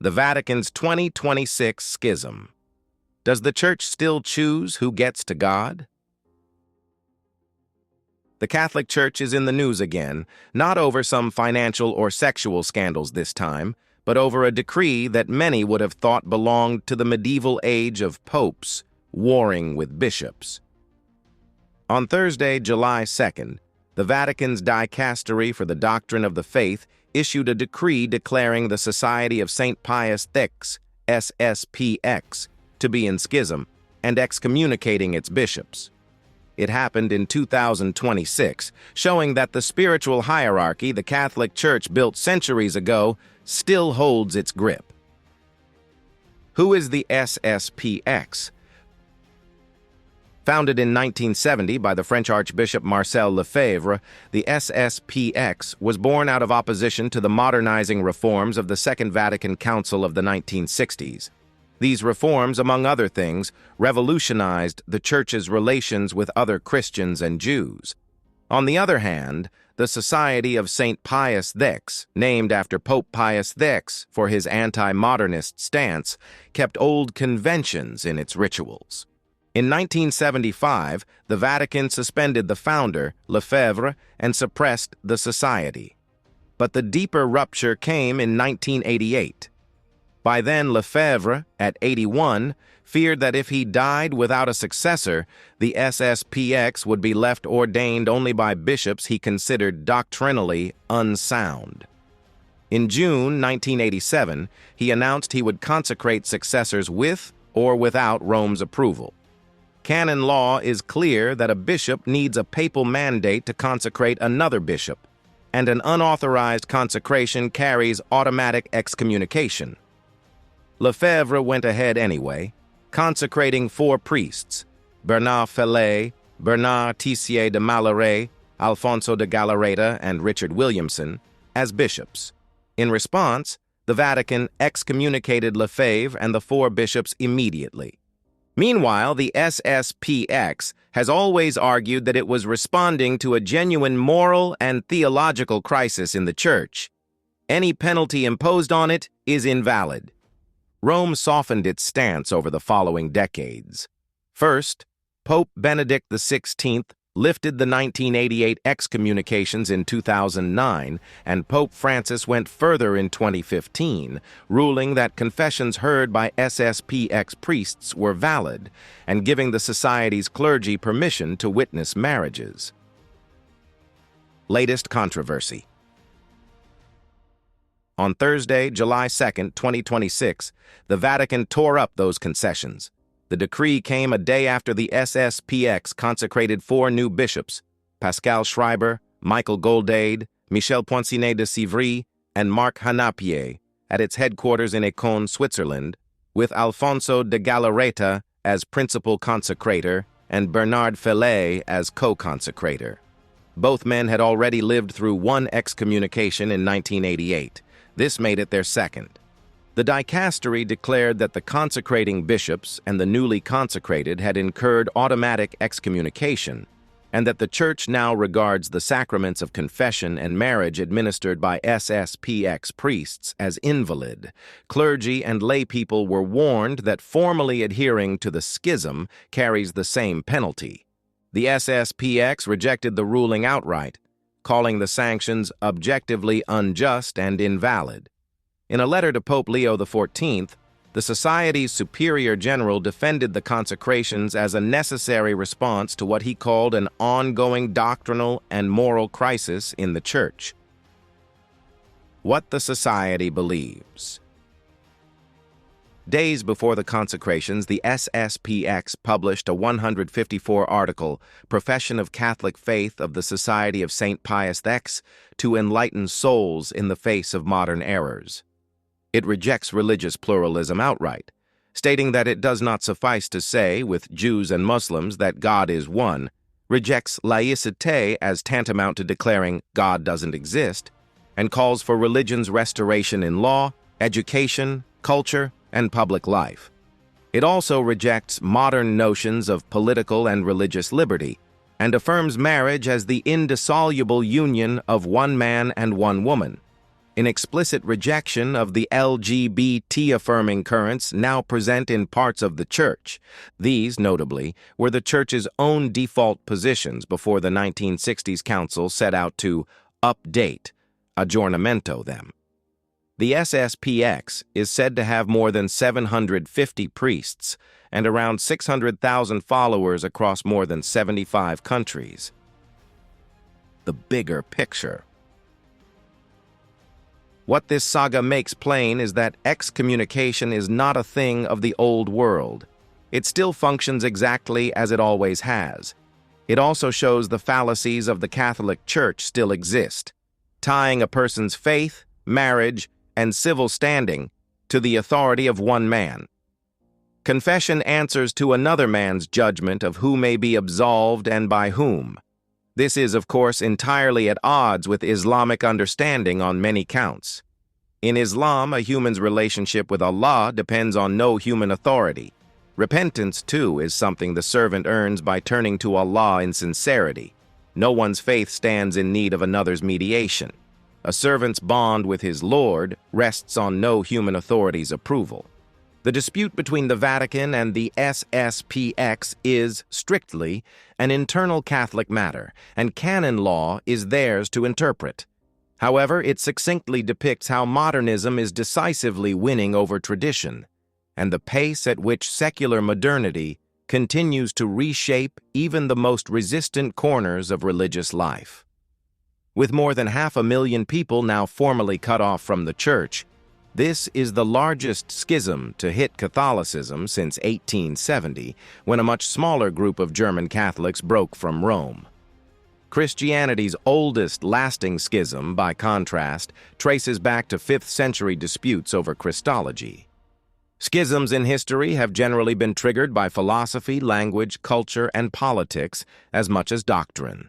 The Vatican's 2026 Schism. Does the Church still choose who gets to God? The Catholic Church is in the news again, not over some financial or sexual scandals this time, but over a decree that many would have thought belonged to the medieval age of popes warring with bishops. On Thursday, July 2nd, the Vatican's Dicastery for the Doctrine of the Faith issued a decree declaring the Society of St. Pius X, SSPX, to be in schism and excommunicating its bishops. It happened in 2026, showing that the spiritual hierarchy the Catholic Church built centuries ago still holds its grip. Who is the SSPX? Founded in 1970 by the French Archbishop Marcel Lefebvre, the SSPX was born out of opposition to the modernizing reforms of the Second Vatican Council of the 1960s. These reforms, among other things, revolutionized the Church's relations with other Christians and Jews. On the other hand, the Society of St. Pius X, named after Pope Pius X for his anti-modernist stance, kept old conventions in its rituals. In 1975, the Vatican suspended the founder, Lefebvre, and suppressed the society. But the deeper rupture came in 1988. By then, Lefebvre, at 81, feared that if he died without a successor, the SSPX would be left ordained only by bishops he considered doctrinally unsound. In June 1987, he announced he would consecrate successors with or without Rome's approval. Canon law is clear that a bishop needs a papal mandate to consecrate another bishop, and an unauthorized consecration carries automatic excommunication. Lefebvre went ahead anyway, consecrating 4 priests, Bernard Felay, Bernard Tissier de Malaret, Alfonso de Galarreta, and Richard Williamson, as bishops. In response, the Vatican excommunicated Lefebvre and the 4 bishops immediately. Meanwhile, the SSPX has always argued that it was responding to a genuine moral and theological crisis in the Church. Any penalty imposed on it is invalid. Rome softened its stance over the following decades. First, Pope Benedict XVI lifted the 1988 excommunications in 2009, and Pope Francis went further in 2015, ruling that confessions heard by SSPX priests were valid and giving the society's clergy permission to witness marriages. Latest controversy. On Thursday, July 2, 2026, the Vatican tore up those concessions. The decree came a day after the SSPX consecrated 4 new bishops, Pascal Schreiber, Michael Goldade, Michel Poinsinet de Sivry, and Marc Hanapier, at its headquarters in Écon, Switzerland, with Alfonso de Galarreta as principal consecrator and Bernard Felay as co-consecrator. Both men had already lived through 1 excommunication in 1988. This made it their second. The dicastery declared that the consecrating bishops and the newly consecrated had incurred automatic excommunication, and that the Church now regards the sacraments of confession and marriage administered by SSPX priests as invalid. Clergy and lay people were warned that formally adhering to the schism carries the same penalty. The SSPX rejected the ruling outright, calling the sanctions objectively unjust and invalid. In a letter to Pope Leo XIV, the Society's Superior General defended the consecrations as a necessary response to what he called an ongoing doctrinal and moral crisis in the Church. What the Society believes. Days before the consecrations, the SSPX published a 154-article Profession of Catholic Faith of the Society of St. Pius X to enlighten souls in the face of modern errors. It rejects religious pluralism outright, stating that it does not suffice to say, with Jews and Muslims, that God is one, rejects laïcité as tantamount to declaring God doesn't exist, and calls for religion's restoration in law, education, culture, and public life. It also rejects modern notions of political and religious liberty, and affirms marriage as the indissoluble union of one man and one woman. in explicit rejection of the LGBT-affirming currents now present in parts of the Church. These, notably, were the Church's own default positions before the 1960s Council set out to update, aggiornamento them. The SSPX is said to have more than 750 priests and around 600,000 followers across more than 75 countries. The bigger picture. What this saga makes plain is that excommunication is not a thing of the old world. It still functions exactly as it always has. It also shows the fallacies of the Catholic Church still exist, tying a person's faith, marriage, and civil standing to the authority of one man. Confession answers to another man's judgment of who may be absolved and by whom. This is, of course, entirely at odds with Islamic understanding on many counts. In Islam, a human's relationship with Allah depends on no human authority. Repentance, too, is something the servant earns by turning to Allah in sincerity. No one's faith stands in need of another's mediation. A servant's bond with his Lord rests on no human authority's approval. The dispute between the Vatican and the SSPX is, strictly, an internal Catholic matter, and canon law is theirs to interpret. However, it succinctly depicts how modernism is decisively winning over tradition, and the pace at which secular modernity continues to reshape even the most resistant corners of religious life. With more than 500,000 people now formally cut off from the Church, this is the largest schism to hit Catholicism since 1870, when a much smaller group of German Catholics broke from Rome. Christianity's oldest lasting schism, by contrast, traces back to 5th century disputes over Christology. Schisms in history have generally been triggered by philosophy, language, culture, and politics as much as doctrine.